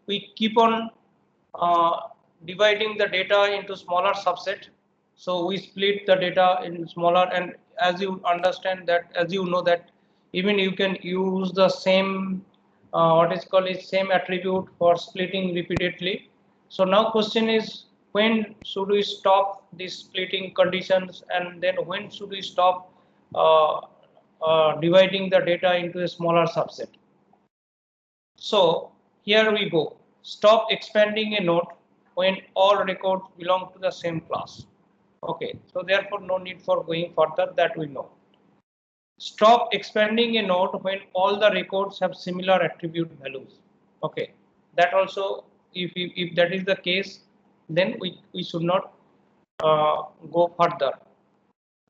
we keep on dividing the data into smaller subset. So we split the data in smaller, and as you understand that, as you know that even you can use the same what is called is same attribute for splitting repeatedly. So now question is, when should we stop these splitting conditions, and then when should we stop dividing the data into a smaller subset? So here we go. Stop expanding a node when all records belong to the same class. Okay, so therefore no need for going further, that we know. Stop expanding a node when all the records have similar attribute values. Okay, that also, if that is the case, then we should not go further.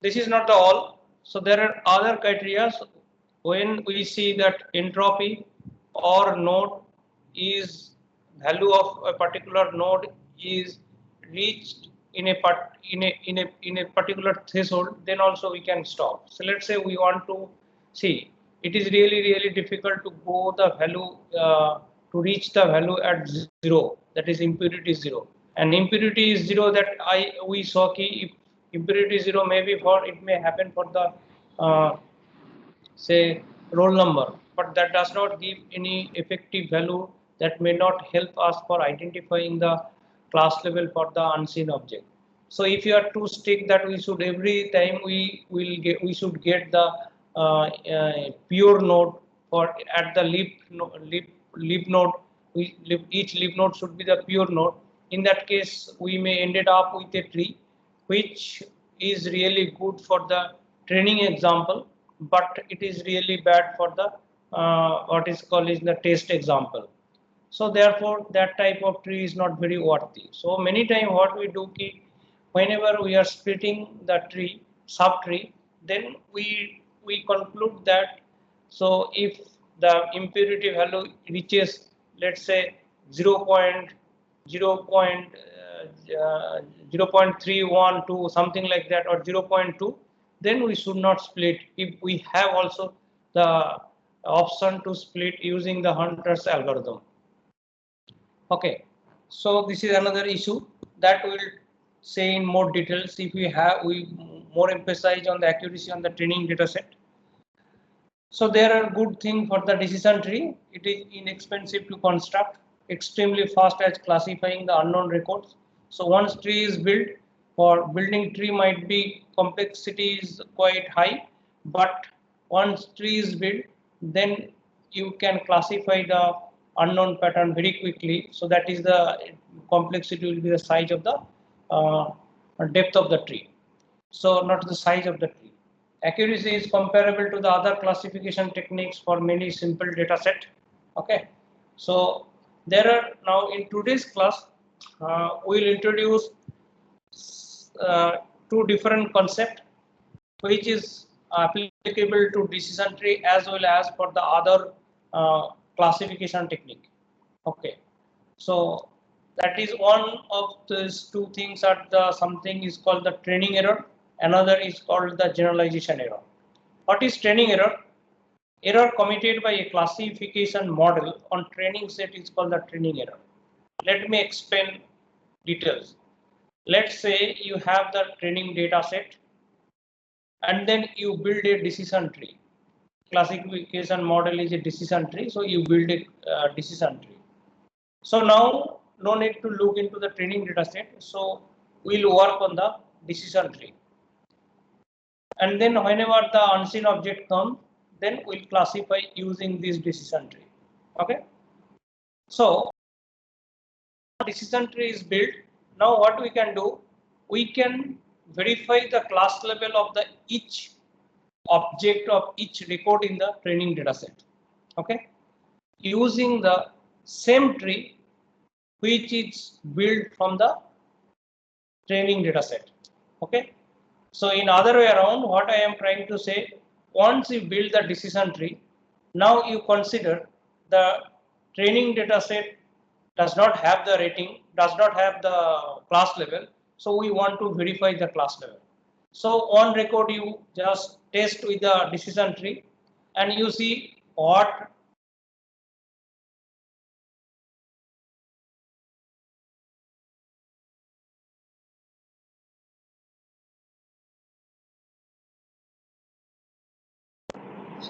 This is not the all. So there are other criteria. When we see that entropy or node is value of a particular node is reached in a particular threshold, then also we can stop. So let's say we want to see, it is really difficult to go the value to reach the value at 0, that is impurity 0, and impurity is 0, that we saw key if impurity 0 maybe for it may happen for the say roll number, but that does not give any effective value, that may not help us for identifying the class level for the unseen object. So if you are too strict that we should every time we should get the pure node for at the leaf node, each leaf node should be the pure node. In that case, we may ended up with a tree which is really good for the training example, but it is really bad for the what is called is the test example. So therefore that type of tree is not very worthy. So many times what we do, whenever we are splitting the tree subtree, then we conclude that, so if the impurity value reaches, let's say 0.0.312 something like that, or 0.2, then we should not split. If we have also the option to split using the Hunter's algorithm. Okay, so this is another issue that we'll say in more details if we more emphasize on the accuracy on the training data set. So there are good thing for the decision tree. It is inexpensive to construct, extremely fast at classifying the unknown records. So once tree is built, for building tree might be complexity is quite high, but once tree is built, then you can classify the unknown pattern very quickly. So that is the complexity will be the size of the depth of the tree. So not the size of the tree. Accuracy is comparable to the other classification techniques for many simple data set. Okay, so there are now in today's class we will introduce two different concepts which is applicable to decision tree as well as for the other classification technique. Okay, so that is one of these two things are the something is called the training error, another is called the generalization error. What is training error? Error committed by a classification model on training set is called the training error. Let me explain details. Let's say you have the training data set and then you build a decision tree. Classification model is a decision tree, so you build a decision tree. So now no need to look into the training data set, so we'll work on the decision tree. And then whenever the unseen object comes, then we'll classify using this decision tree. Okay. So decision tree is built. Now what we can do, we can verify the class level of the each object of each record in the training data set. Okay. Using the same tree which is built from the training data set. Okay. So in other way around, what I am trying to say, once you build the decision tree, now you consider the training data set does not have the rating, does not have the class level. So we want to verify the class level. So on record, you just test with the decision tree and you see what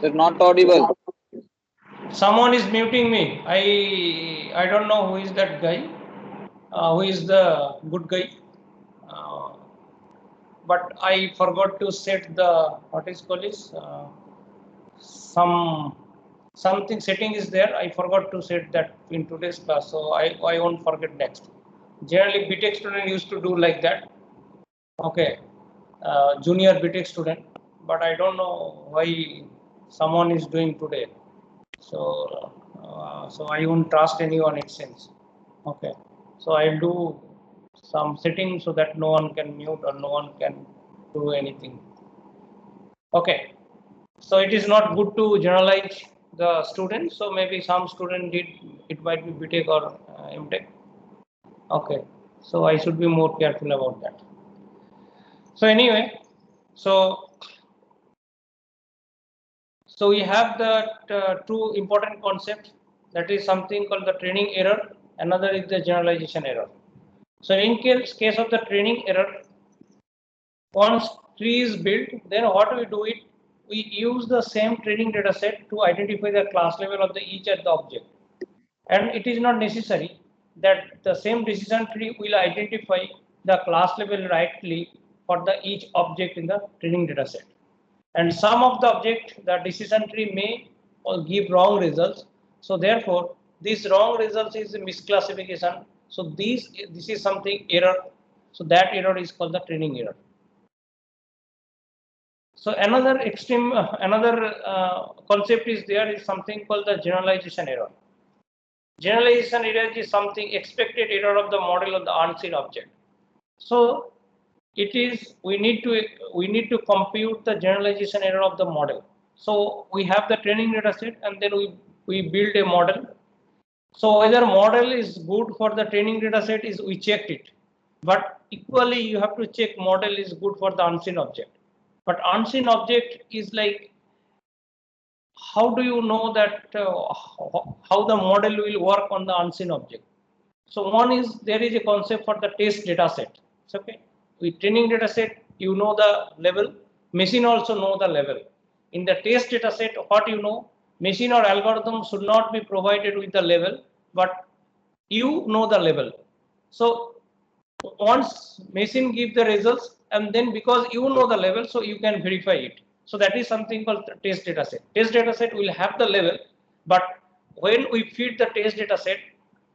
Sir, not audible. Someone is muting me. I don't know who is that guy. Who is the good guy? Uh, but I forgot to set the what is called is something setting is there. I forgot to set that in today's class, so I won't forget next. Generally, BTech student used to do like that. Okay, junior BTech student, but I don't know why someone is doing today. So I won't trust anyone, it seems. Okay, so I'll do some settings so that no one can mute or no one can do anything. Okay, so it is not good to generalize the students. So maybe some student did, it might be BTech or MTech. Okay, so I should be more careful about that. So anyway, so we have that two important concepts. That is something called the training error. Another is the generalization error. So in case of the training error, once tree is built, then what we do it, we use the same training data set to identify the class level of the each of the object. And it is not necessary that the same decision tree will identify the class level rightly for the each object in the training data set. And some of the object, the decision tree may give wrong results. So therefore, this wrong results is a misclassification. So this is something error. So that error is called the training error. So another extreme, another concept is there is something called the generalization error. Generalization error is something expected error of the model of the unseen object. So it is we need to compute the generalization error of the model. So we have the training data set and then we build a model. So whether model is good for the training data set is we checked it, but equally you have to check model is good for the unseen object. But unseen object is like, how do you know that how the model will work on the unseen object? So one is there is a concept for the test data set. It's okay. With training data set, you know the level. Machine also know the level. In the test data set, what you know, machine or algorithm should not be provided with the level, but you know the level. So once machine give the results, and then because you know the level, so you can verify it. So that is something called the test data set. Test data set will have the level, but when we feed the test data set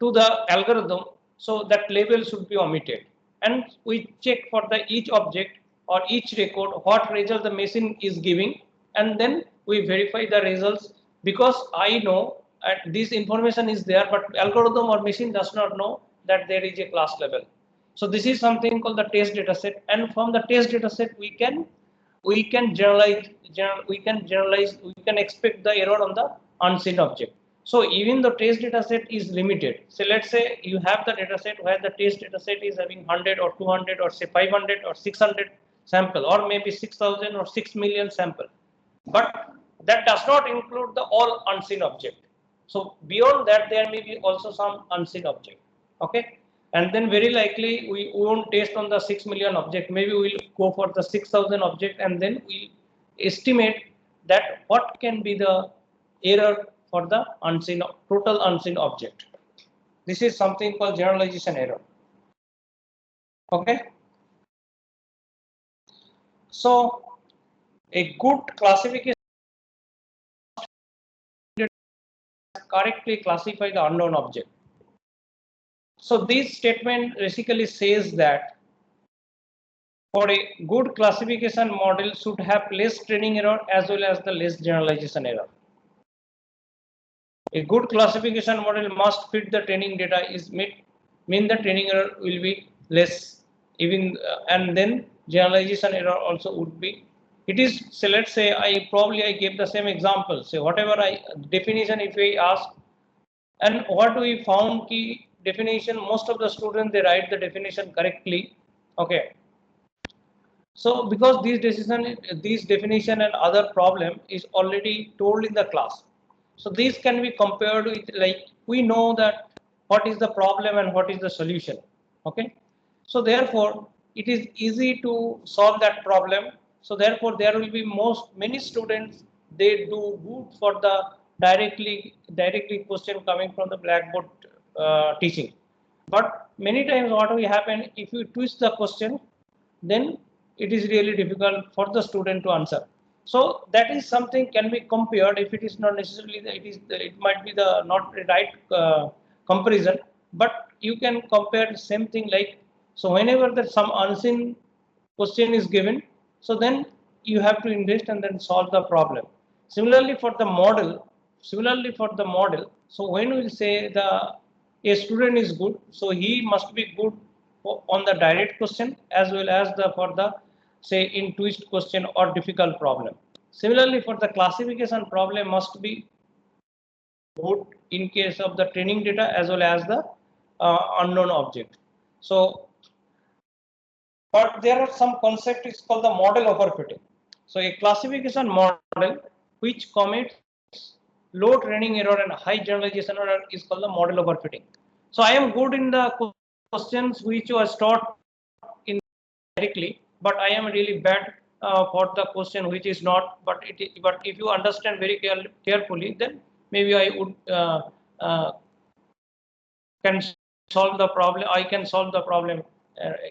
to the algorithm, so that label should be omitted. And we check for the each object or each record what result the machine is giving, and then we verify the results, because I know this information is there, but algorithm or machine does not know that there is a class level. So this is something called the test data set, and from the test data set we can generalize, we can expect the error on the unseen object. So even the test data set is limited. So let's say you have the data set where the test data set is having 100 or 200 or say 500 or 600 sample, or maybe 6,000 or 6 million sample. But that does not include the all unseen object. So beyond that, there may be also some unseen object. Okay. And then very likely we won't test on the 6 million object. Maybe we'll go for the 6,000 object, and then we'll estimate that what can be the error for the unseen, total unseen object. This is something called generalization error. Okay. So a good classification correctly classify the unknown object. So this statement basically says that for a good classification model should have less training error as well as the less generalization error. A good classification model must fit the training data is mean the training error will be less, even and then generalization error also would be. It is, so let's say I gave the same example. Say whatever definition if we ask, and what we found key definition, most of the students they write the definition correctly. Okay. So because these definition and other problem is already told in the class. So these can be compared with, like, we know that what is the problem and what is the solution. Okay. So therefore it is easy to solve that problem. So therefore there will be many students they do good for the directly question coming from the blackboard teaching. But many times what will happen, if you twist the question, then it is really difficult for the student to answer. So that is something can be compared. If it is not necessarily it might be the not the right comparison, but you can compare the same thing like, so whenever that some unseen question is given, so then you have to invest and then solve the problem. Similarly for the model, so when we say a student is good, so he must be good on the direct question as well as the for the say in twist question or difficult problem. Similarly for the classification problem must be good in case of the training data as well as the unknown object. So but there are some concept is called the model overfitting. So a classification model which commits low training error and high generalization error is called the model overfitting. So I am good in the questions which was taught in directly, but I am really bad for the question which is not. But if you understand very carefully, then maybe I would can solve the problem. I can solve the problem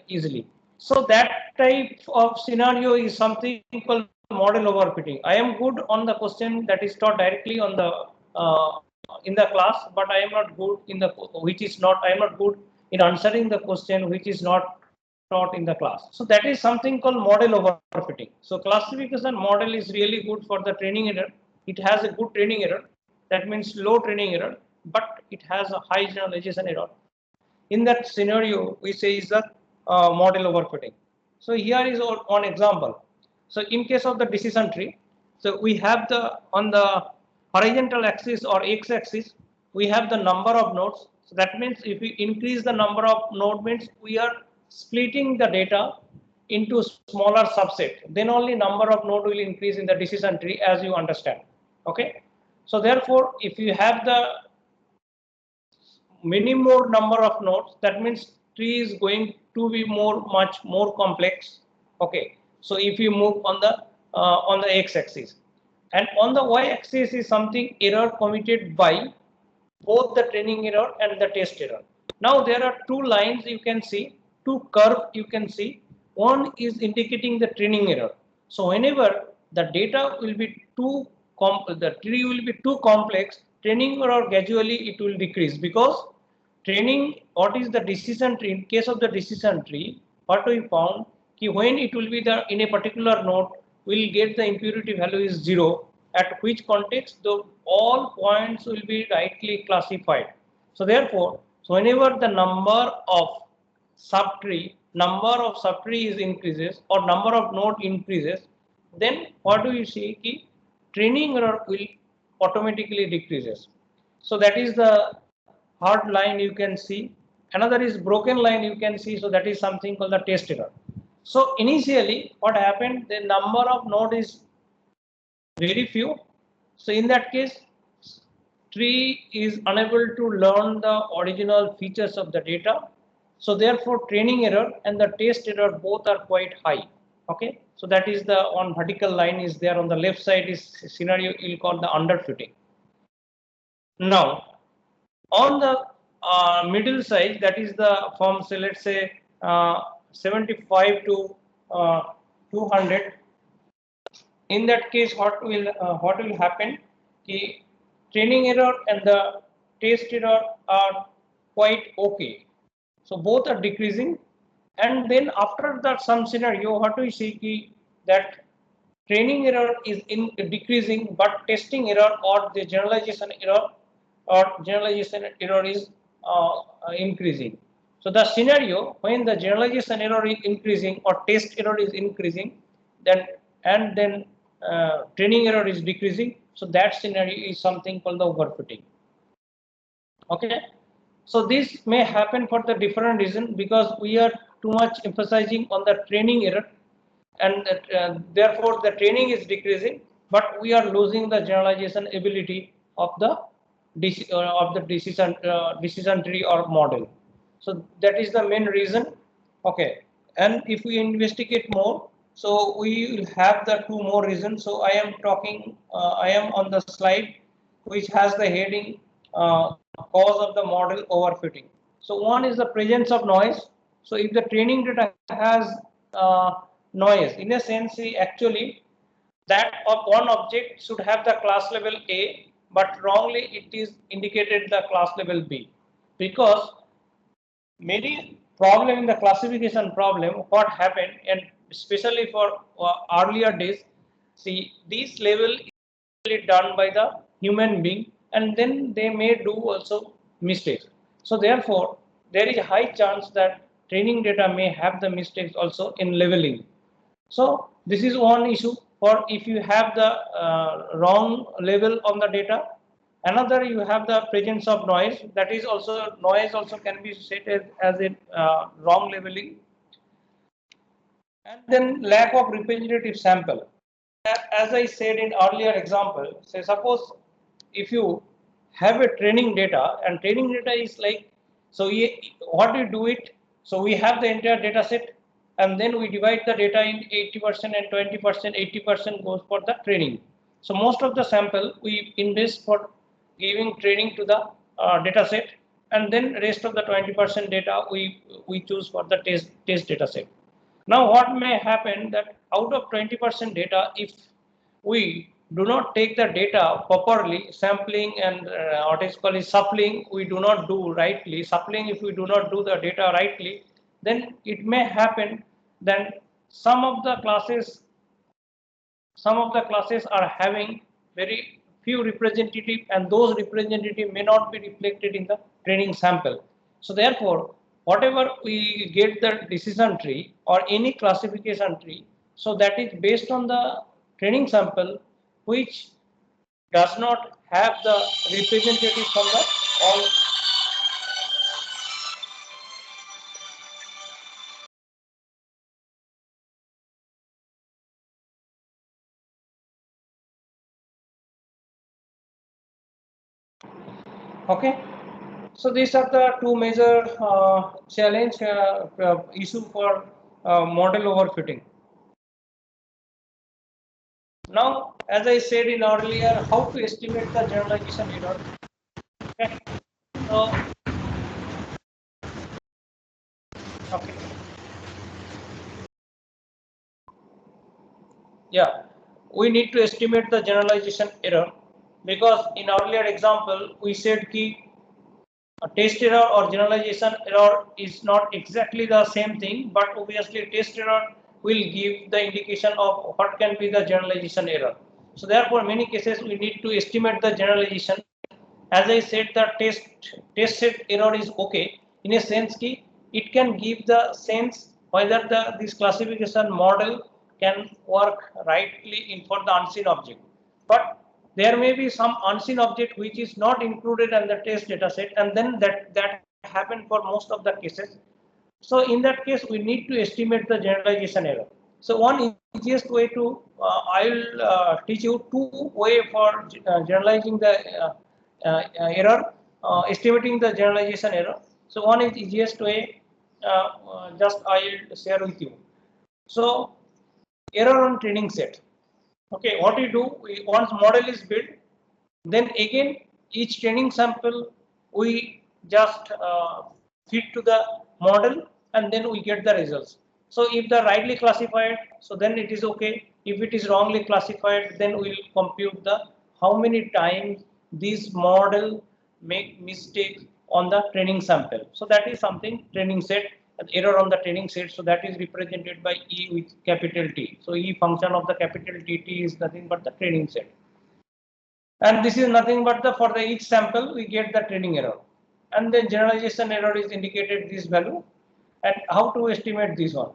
easily. So that type of scenario is something called model overfitting. I am good on the question that is taught directly on the in the class, but I am not good in the which is not. I am not good in answering the question which is not taught in the class. So that is something called model overfitting. So classification model is really good for the training error. It has a good training error. That means low training error, but it has a high generalization error. In that scenario, we say is the model overfitting. So here is one example. So in case of the decision tree, so we have the on the horizontal axis or x-axis, we have the number of nodes. So that means if we increase the number of node means we are splitting the data into smaller subset. Then only number of node will increase in the decision tree, as you understand. Okay. So therefore, if you have the many more number of nodes, that means tree is going to be much more complex. Okay, so if you move on the x-axis, and on the y-axis is something error committed by both the training error and the test error. Now there are two lines you can see, two curve you can see. One is indicating the training error. So whenever the data will be the tree will be too complex, training error gradually it will decrease, because training, what is the decision tree? In case of the decision tree, what we found, when it will be the in a particular node, we'll get the impurity value is 0, at which context the all points will be rightly classified. So therefore, so whenever the number of subtree is increases or number of node increases, then what do you see? Ki training error will automatically decreases. So that is the hard line you can see. Another is broken line you can see. So that is something called the test error. So initially what happened, the number of node is very few. So in that case, tree is unable to learn the original features of the data. So therefore training error and the test error both are quite high. Okay, so that is the one vertical line is there. On the left side is scenario you'll call the underfitting. Now on the middle side, that is the from say let's say 75 to 200. In that case, what will happen? The training error and the test error are quite okay. So both are decreasing, and then after that some scenario, what we see that training error is decreasing, but testing error or the generalization error is increasing. So the scenario when the generalization error is increasing or test error is increasing, then training error is decreasing. So that scenario is something called the overfitting. Okay. So this may happen for the different reason, because we are too much emphasizing on the training error, and therefore the training is decreasing, but we are losing the generalization ability of the decision tree or model. So that is the main reason. Okay, and if we investigate more, So we will have the two more reasons. So I am talking, I am on the slide which has the heading cause of the model overfitting. So one is the presence of noise. So if the training data has noise, in a sense, we actually that of one object should have the class level A, but wrongly it is indicated the class level B, because many problem in the classification problem what happened, and especially for earlier days, see this level is done by the human being, and then they may do also mistakes. So therefore there is a high chance that training data may have the mistakes also in leveling. So this is one issue for if you have the wrong level on the data. Another, you have the presence of noise. That is also noise also can be set as a wrong leveling. And then lack of representative sample. As I said in earlier example, say suppose if you have a training data, and training data is like, so what do you do it? So we have the entire data set, and then we divide the data in 80% and 20%, 80% goes for the training. So most of the sample we invest for giving training to the data set, and then rest of the 20% data we choose for the test data set. Now, what may happen that out of 20% data, if we do not take the data properly, sampling and what is called suppling, we do not do rightly. Suppling, if we do not do the data rightly, then it may happen that some of the classes are having very few representative, and those representative may not be reflected in the training sample. So therefore, whatever we get the decision tree or any classification tree, so that is based on the training sample which does not have the representative from the all. Okay. So these are the two major challenge issue for model overfitting. Now, as I said in earlier, how to estimate the generalization error. Okay. So, okay. Yeah, we need to estimate the generalization error, because in earlier example we said key a test error or generalization error is not exactly the same thing, but obviously test error will give the indication of what can be the generalization error. So therefore, many cases we need to estimate the generalization. As I said, the test set error is okay in a sense ki it can give the sense whether this classification model can work rightly in for the unseen object. But there may be some unseen object which is not included in the test data set, and then that happen for most of the cases. So in that case, we need to estimate the generalization error. So one easiest way to I will teach you two way for generalizing the error, estimating the generalization error. So one is easiest way. Just I will share with you. So error on training set. Okay, what we do, once model is built, then again each training sample we just feed to the model, and then we get the results. So if the rightly classified, so then it is okay. If it is wrongly classified, then we will compute the how many times this model make mistakes on the training sample. So that is something training set, error on the training set. So that is represented by E with capital T. So E function of the capital T is nothing but the training set. And this is nothing but the for the each sample we get the training error, and then generalization error is indicated this value. And how to estimate this one?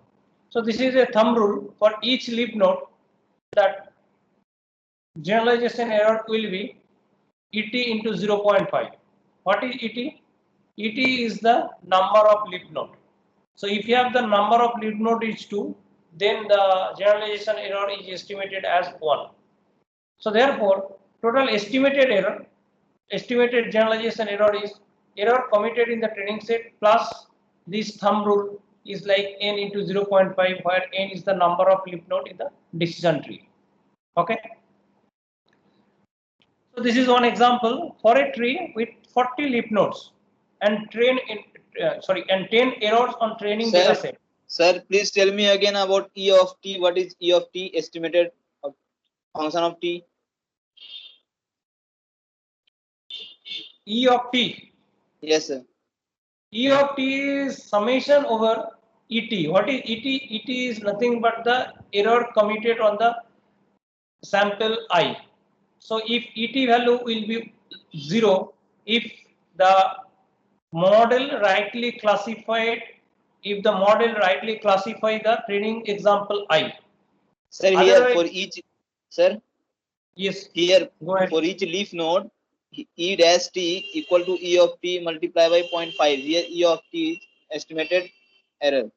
So this is a thumb rule for each leaf node, that generalization error will be ET into 0.5. What is ET? ET is the number of leaf node. So if you have the number of leaf node is 2, then the generalization error is estimated as 1. So therefore, total estimated generalization error is error committed in the training set plus this thumb rule is like n into 0.5, where n is the number of leaf node in the decision tree. Okay. So this is one example for a tree with 40 leaf nodes and 10 errors on training data set. Sir, please tell me again about E of t. What is E of t? Estimated function of t. E of t. Yes, sir. E of t is summation over Et. What is Et? Et is nothing but the error committed on the sample I. So if Et value will be 0, if the model rightly classified, if the model rightly classify the training example I. Sir, here for each, sir. Yes. Here go ahead. For each leaf node, E dash t equal to E of t multiplied by 0.5. Here E of t is estimated error.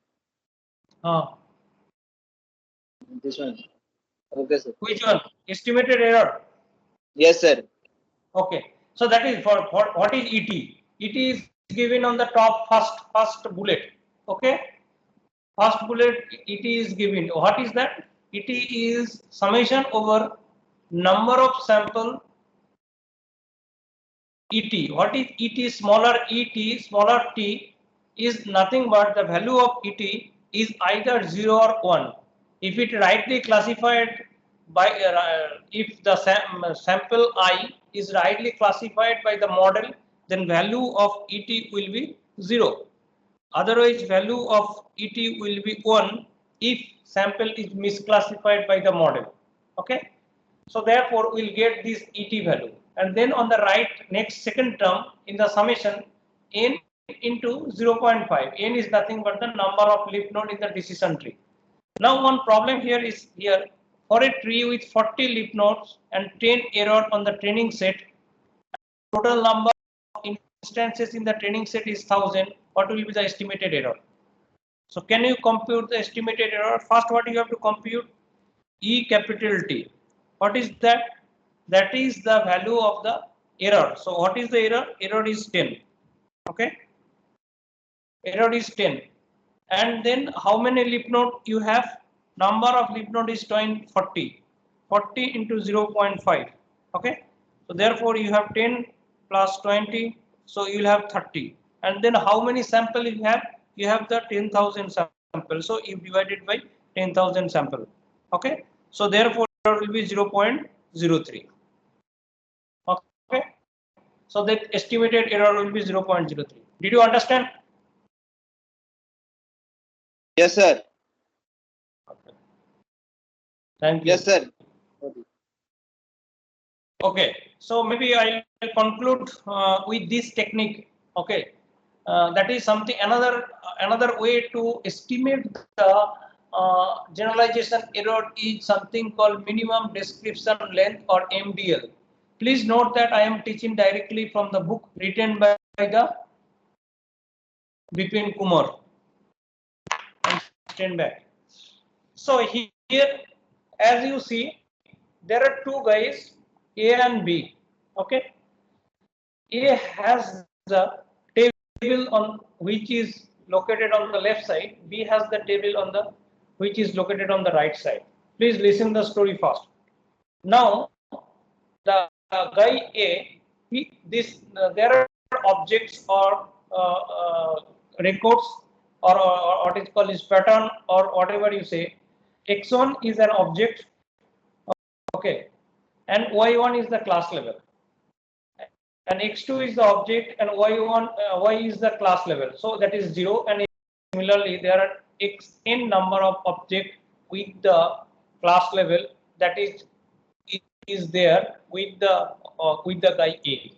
This one. Okay, sir. Which one? Estimated error. Yes, sir. Okay. So that is for what is ET? ET is given on the top first bullet. Okay. First bullet ET is given. What is that? ET is summation over number of sample ET. What is ET? Smaller ET, smaller t is nothing but the value of ET is either 0 or 1. If it rightly classified by if the sample I is rightly classified by the model, then value of ET will be 0. Otherwise, value of ET will be 1 if sample is misclassified by the model. Okay. So therefore, we'll get this ET value. And then on the right, next second term in the summation, n into 0.5. N is nothing but the number of leaf node in the decision tree. Now one problem here is here, for a tree with 40 leaf nodes and 10 error on the training set, total number of instances in the training set is 1000. What will be the estimated error? So can you compute the estimated error? First, what you have to compute? E capital T. What is that? That is the value of the error. So what is the error? Error is 10. Okay. Error is 10. And then how many leaf node you have? Number of leaf node is 40. 40 into 0.5. Okay. So therefore you have 10 plus 20. So you will have 30. And then how many sample you have? You have the 10,000 sample. So you divide it by 10,000 sample. Okay. So therefore error will be 0.03. Okay. So that estimated error will be 0.03. Did you understand? Yes, sir. Okay. Thank you. Yes, sir. Okay. So maybe I'll conclude with this technique. Okay. That is something another way to estimate the generalization error is something called minimum description length, or MDL. Please note that I am teaching directly from the book written by the Bipin Kumar. Stand back. So here, as you see, there are two guys, A and B. Okay. A has the table on which is located on the left side. B has the table on the which is located on the right side. Please listen the story first. Now, the guy A, there are objects or records or what is called is pattern or whatever you say. X1 is an object, okay, and Y1 is the class level, and X2 is the object, and Y is the class level. So that is 0, and similarly there are n number of objects with the class level that is there with the guy A.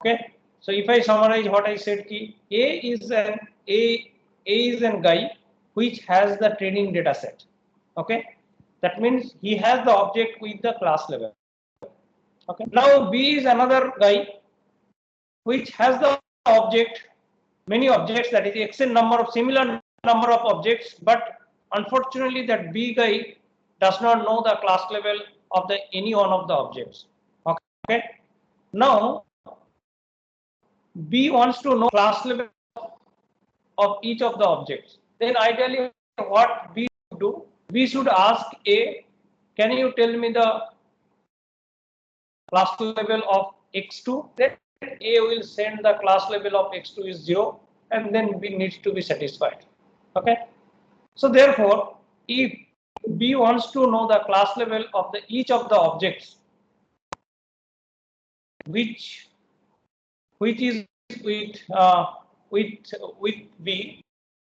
Okay. So if I summarize what I said, A is an guy which has the training data set. Okay. That means he has the object with the class level. Okay. Now B is another guy which has the object, many objects, that is similar number of objects, but unfortunately that B guy does not know the class level of any one of the objects. Okay. Now B wants to know class level of each of the objects. then ideally what B should do, B should ask A, can you tell me the class level of x2? Then A will send the class level of x2 is 0, and then B needs to be satisfied. Okay. So therefore, if B wants to know the class level of each of the objects which is with B,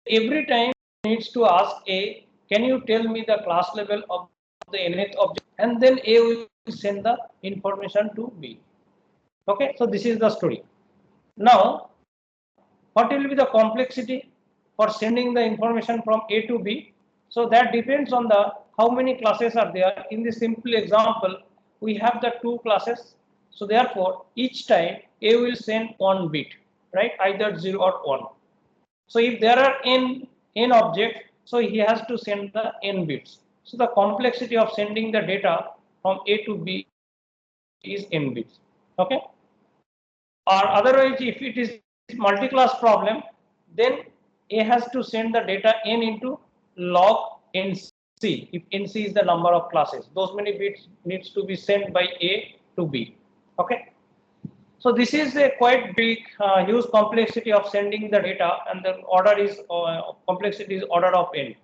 every time needs to ask A, can you tell me the class level of the nth object, and then A will send the information to B. Okay, so this is the story. Now, what will be the complexity for sending the information from A to B? So that depends on the how many classes are there. In this simple example, we have the 2 classes. So therefore, each time A will send 1 bit, right? Either 0 or 1. So if there are n objects, so he has to send the n bits. So the complexity of sending the data from A to B is n bits. Okay. Or otherwise, if it is multi-class problem, then A has to send the data n into log nc. If nc is the number of classes, those many bits needs to be sent by A to B. Okay. So this is a quite big, huge complexity of sending the data, and the order is complexity is order of n.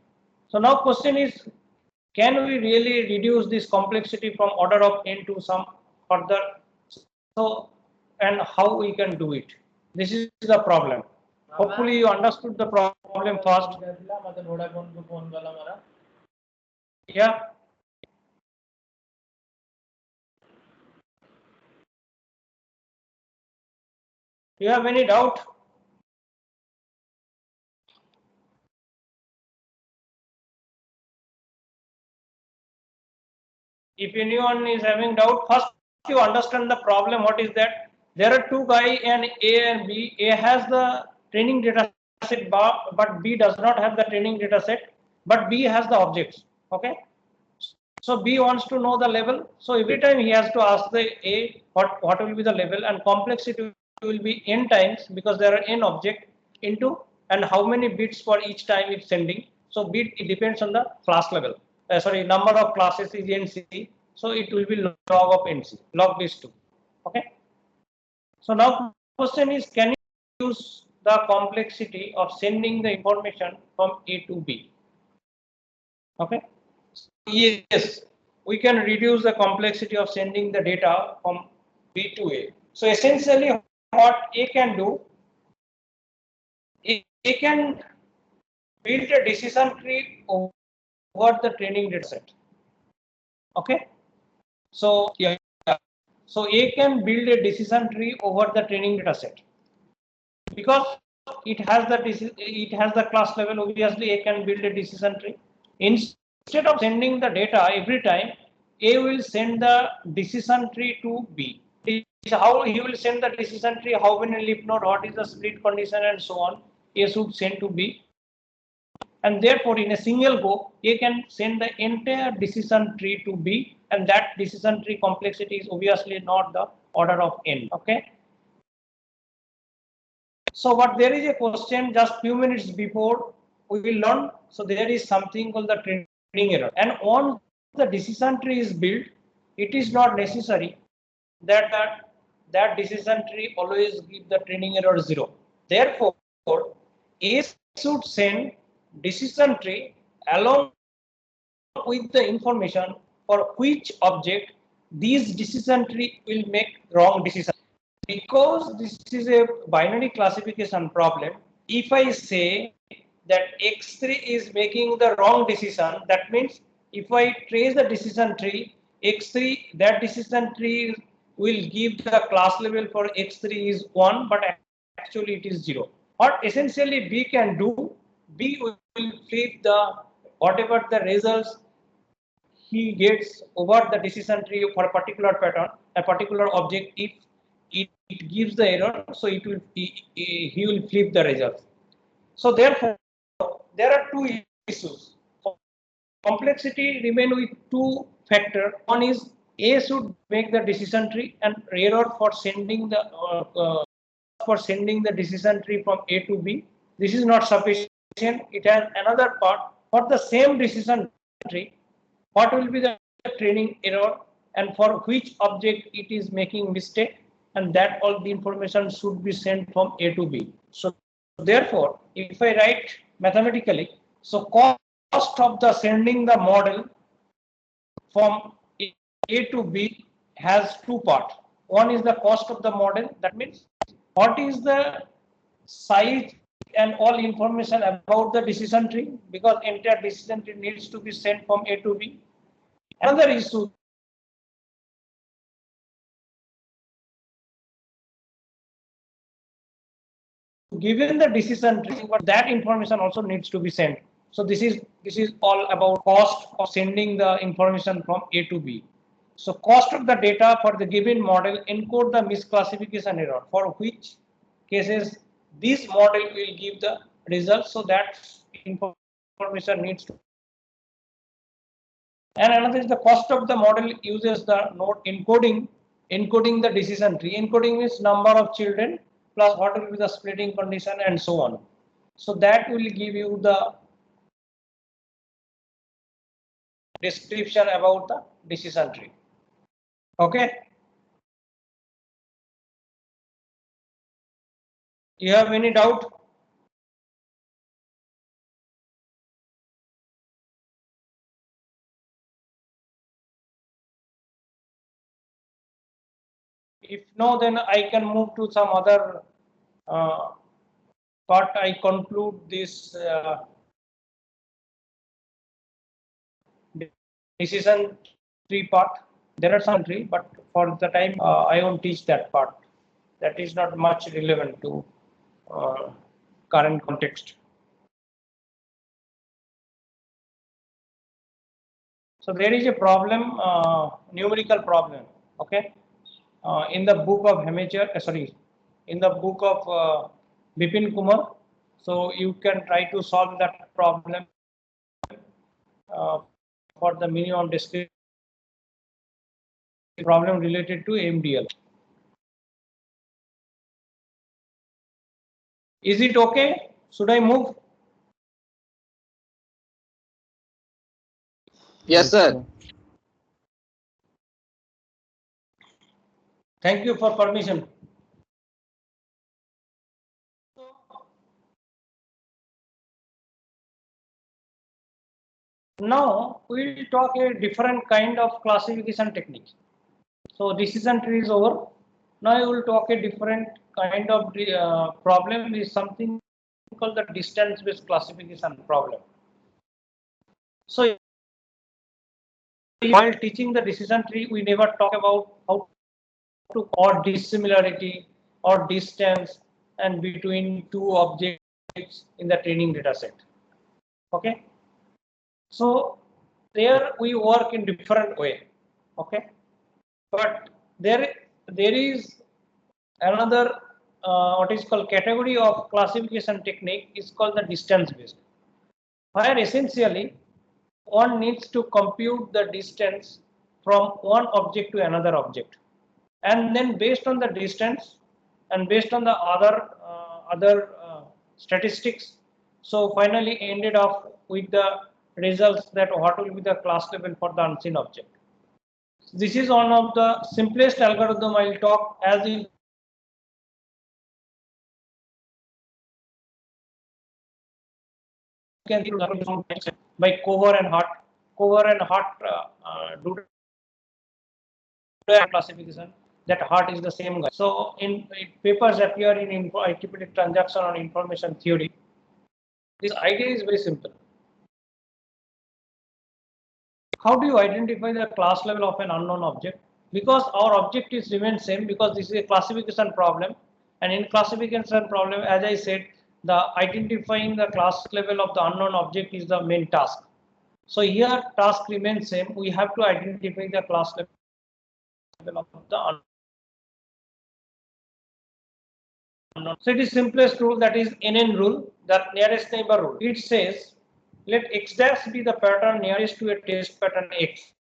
So now question is, can we really reduce this complexity from order of n to some further? So, and how we can do it? This is the problem. Hopefully you understood the problem first. Yeah. Do you have any doubt? If anyone is having doubt, first you understand the problem. What is that? There are 2 guys, and A and B. A has the training data set, but B does not have the training data set, but B has the objects. Okay. So B wants to know the level. So every time he has to ask the A what will be the level, and complexity will be n times because there are n object into, and how many bits for each time it's sending. So bit, it depends on the class level. Sorry, number of classes is nc. So it will be log of nc, log base 2. Okay. So now question is, can you use the complexity of sending the information from A to B? Okay. Yes, we can reduce the complexity of sending the data from B to A. So essentially what A can do, A can build a decision tree over the training data set. Okay. So yeah, so A can build a decision tree over the training data set. Because it has the class level, obviously A can build a decision tree. Instead of sending the data every time, A will send the decision tree to B. How he will send the decision tree, how many leaf node, what is the split condition, and so on, A should send to B. And therefore, in a single go, A can send the entire decision tree to B, and that decision tree complexity is obviously not the order of n. Okay. So, but there is a question just few minutes before we will learn. So there is something called the training error, and once the decision tree is built, it is not necessary that that decision tree always give the training error 0. Therefore, A should send decision tree along with the information for which object these decision tree will make wrong decision. Because this is a binary classification problem, if I say that x3 is making the wrong decision, that means if I trace the decision tree, x3, that decision tree will give the class level for x3 is 1, but actually it is 0. What essentially B can do, B will flip the whatever the results he gets over the decision tree for a particular pattern, a particular object. If it gives the error, so it will he will flip the results. So therefore, there are 2 issues. Complexity remain with 2 factors. One is A should make the decision tree, and error for sending the decision tree from A to B. This is not sufficient. it has another part for the same decision tree. What will be the training error and for which object it is making mistake, and that all the information should be sent from A to B. So therefore, if I write mathematically, so cost of the sending the model from A to B has two parts. One is the cost of the model. That means what is the size and all information about the decision tree, because entire decision tree needs to be sent from A to B. Another issue, given the decision tree, but that information also needs to be sent. So this is all about cost of sending the information from A to B. So cost of the data for the given model encode the misclassification error, for which cases this model will give the result. So that information needs to. And another is the cost of the model uses the node encoding the decision tree. Encoding means number of children plus what will be the splitting condition and so on. So that will give you the description about the decision tree. Okay. You have any doubt? If no, then I can move to some other part. I conclude this decision tree part. There are some tree, but for the time I won't teach that part. That is not much relevant to current context. So there is a problem, numerical problem. Okay, in the book of Hemacher, in the book of Bipin Kumar. So you can try to solve that problem for the minimum description problem related to MDL. Is it okay? Should I move? Yes, sir. Thank you for permission. Now we will talk a different kind of classification technique. So decision tree is over. Now I will talk a different kind of problem, is something called the distance-based classification problem. So while teaching the decision tree, we never talk about how to or dissimilarity or distance and between two objects in the training data set. Okay. So there we work in different way. Okay. But there is another what is called category of classification technique is called the distance based, where essentially one needs to compute the distance from one object to another object, and then based on the distance and based on the other statistics, so finally ended up with the results that what will be the class level for the unseen object. This is one of the simplest algorithm I will talk, as in can see by Cover and Hart. Cover and Hart do classification. That Hart is the same guy. So in papers appear in IEEE transaction on information theory. This idea is very simple. How do you identify the class level of an unknown object? Because our objectives remain same, because this is a classification problem, and in classification problem, as I said, the identifying the class level of the unknown object is the main task. So here task remains same. We have to identify the class level of the unknown. So it is simplest rule, that is NN rule, the nearest neighbor rule. It says let x dash be the pattern nearest to a test pattern x.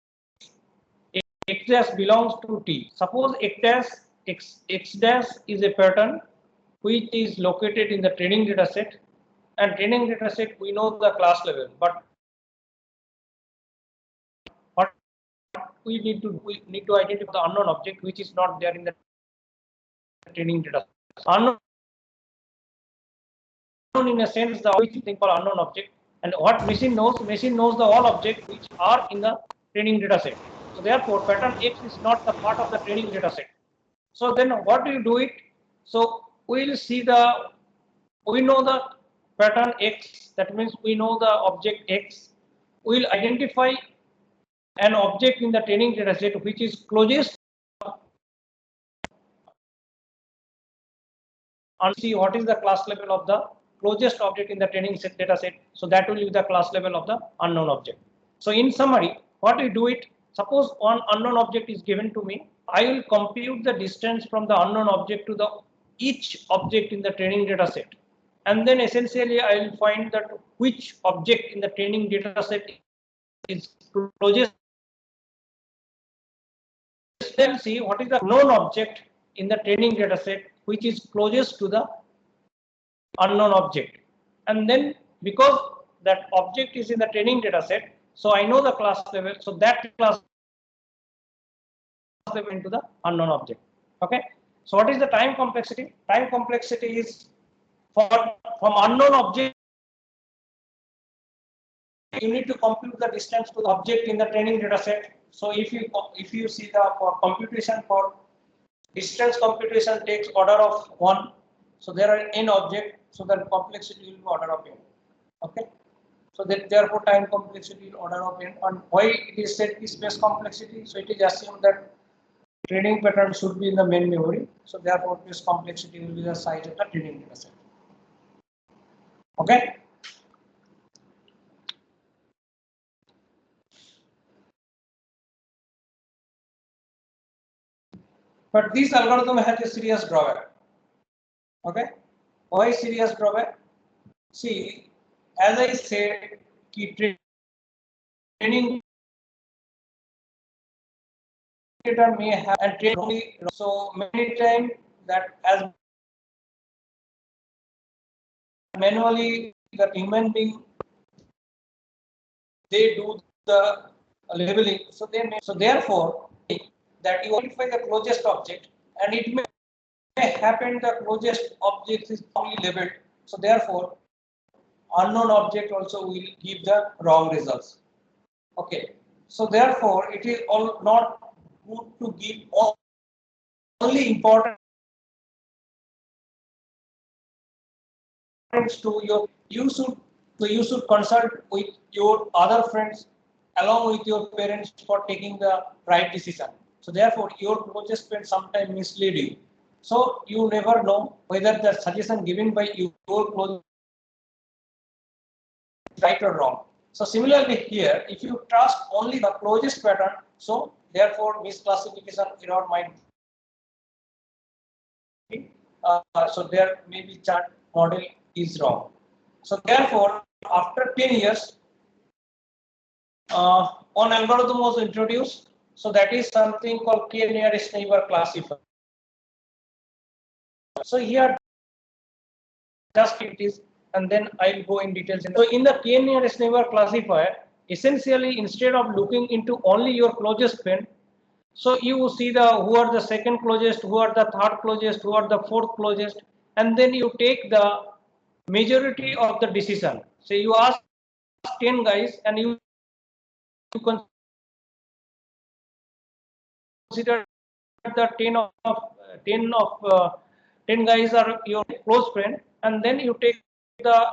X dash belongs to T. Suppose x dash is a pattern which is located in the training data set, and training data set, we know the class level, but what we need to identify the unknown object which is not there in the training data set. Unknown in a sense the which thing called unknown object, and what machine knows the all objects which are in the training data set. So therefore pattern X is not the part of the training data set. So then what do you do it? So we will see we know the pattern X, that means we know the object X. We will identify an object in the training data set which is closest and see what is the class level of the closest object in the training set data set. So that will be the class level of the unknown object. So in summary, what we do it, suppose one unknown object is given to me, I will compute the distance from the unknown object to the each object in the training data set, and then essentially I will find that which object in the training data set is closest. Then see what is the known object in the training data set which is closest to the unknown object, and then because that object is in the training data set, so I know the class level, so that class level into the unknown object. Okay, so what is the time complexity? Time complexity is from unknown object, you need to compute the distance to the object in the training data set. So if you see the computation for distance computation takes order of 1, so there are n object, so the complexity will be order of n. Okay, so that therefore time complexity will order of n. And why it is said is space complexity? So it is assumed that training pattern should be in the main memory, so therefore space complexity will be the size of the training data set. Okay. But this algorithm has a serious drawback. Okay, why serious drawback? See, as I said, training data may have and training so many times that as manually the human being they do the labeling, so therefore that you identify the closest object, and it may happen the closest object is only labeled, so therefore unknown object also will give the wrong results. Okay, so therefore it is all not good to give only important to you should consult with your other friends along with your parents for taking the right decision. So therefore your closest friend sometimes mislead you, so you never know whether the suggestion given by your closest is right or wrong. So similarly here, if you trust only the closest pattern, so therefore misclassification error might be, so there may be chart model is wrong. So therefore, after 10 years, one algorithm was introduced. So that is something called k-nearest neighbor classifier. So here, just it is, and then I will go in details. So in the k-nearest neighbor classifier, essentially instead of looking into only your closest friend, so you see who are the second closest, who are the third closest, who are the fourth closest, and then you take the majority of the decision. So you ask 10 guys and you consider the 10 guys are your close friend, and then you take the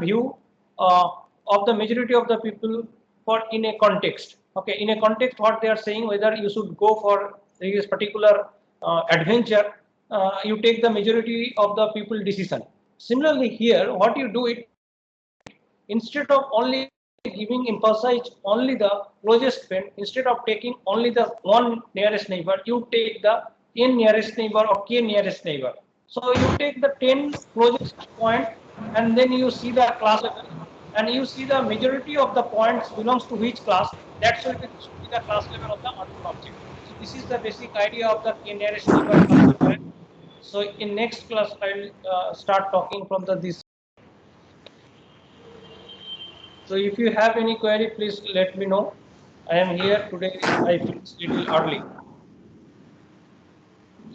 view of the majority of the people for in a context. Okay, in a context what they are saying, whether you should go for this particular adventure, you take the majority of the people decision. Similarly here, what you do it, instead of only giving emphasize only the closest friend, instead of taking only the one nearest neighbor, you take the n nearest neighbor or k nearest neighbor. So you take the 10 closest point, and then you see the class level, and you see the majority of the points belongs to which class. That should be the class level of the unknown object. So this is the basic idea of the k nearest neighbor classifier. So in next class I will start talking from this So if you have any query, please let me know. I am here today. I finished little early.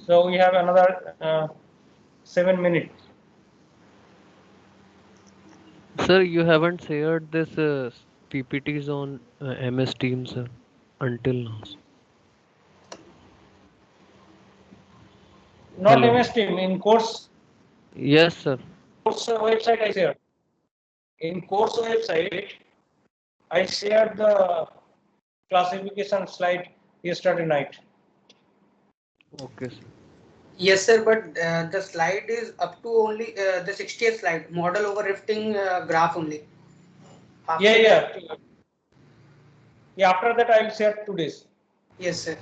So we have another 7 minutes. Sir, you haven't shared this PPTs on MS Teams until now. Not Hello. MS Team, in course Yes, sir. website I shared. In course website, I shared the classification slide yesterday night. Okay, sir. Yes, sir, but the slide is up to only the 60th slide, model over rifting graph only. Yeah. After that, I will share today's. Yes, sir.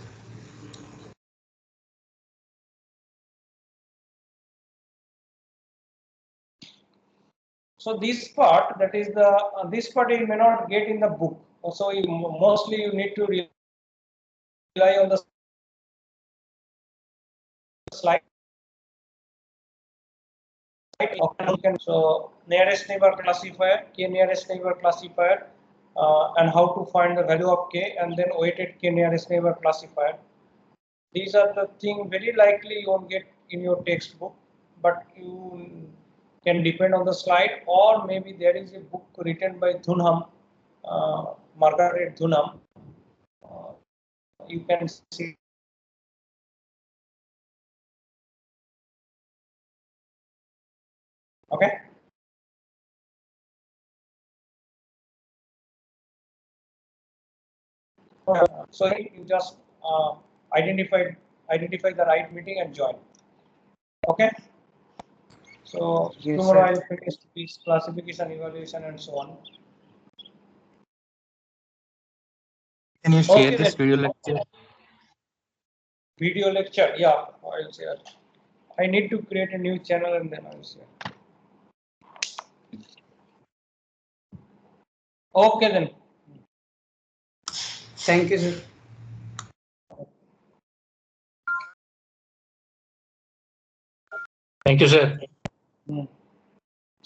So this part, that is the this part you may not get in the book. So mostly you need to rely on the slide. So nearest neighbor classifier, k nearest neighbor classifier, and how to find the value of k, and then weighted k nearest neighbor classifier. These are the things very likely you won't get in your textbook, but you can depend on the slide, or maybe there is a book written by Dhunham, Margaret Dhunham. You can see. Okay. So you just identify the right meeting and join. Okay. So Yes, tomorrow sir. I'll finish this classification, evaluation, and so on. Can you share Okay, this then. video lecture? Video lecture, yeah, I'll share. I need to create a new channel and then I'll share. Okay, then. Thank you, sir. Thank you, sir. Hmm.